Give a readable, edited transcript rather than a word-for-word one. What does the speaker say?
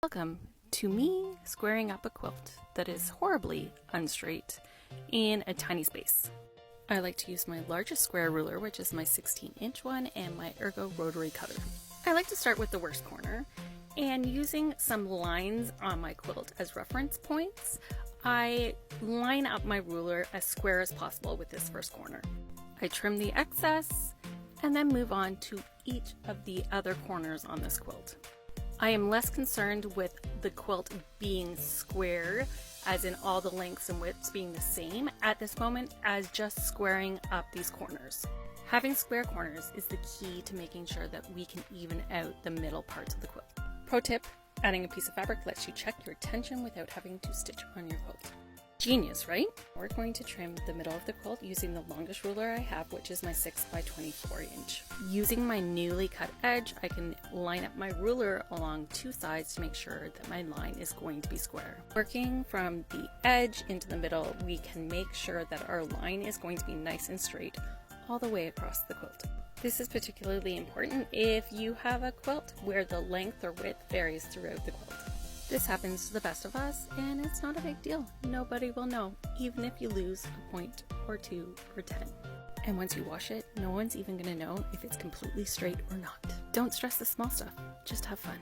Welcome to me squaring up a quilt that is horribly unstraight in a tiny space. I like to use my largest square ruler, which is my 16-inch one, and my Ergo rotary cutter. I like to start with the worst corner, and using some lines on my quilt as reference points, I line up my ruler as square as possible with this first corner. I trim the excess and then move on to each of the other corners on this quilt. I am less concerned with the quilt being square, as in all the lengths and widths being the same at this moment, as just squaring up these corners. Having square corners is the key to making sure that we can even out the middle parts of the quilt. Pro tip, adding a piece of fabric lets you check your tension without having to stitch on your quilt. Genius, right? We're going to trim the middle of the quilt using the longest ruler I have, which is my 6x24 inch. Using my newly cut edge, I can line up my ruler along two sides to make sure that my line is going to be square. Working from the edge into the middle, we can make sure that our line is going to be nice and straight all the way across the quilt. This is particularly important if you have a quilt where the length or width varies throughout the quilt. This happens to the best of us, and it's not a big deal. Nobody will know, even if you lose a point or 2 or 10. And once you wash it, no one's even going to know if it's completely straight or not. Don't stress the small stuff, just have fun.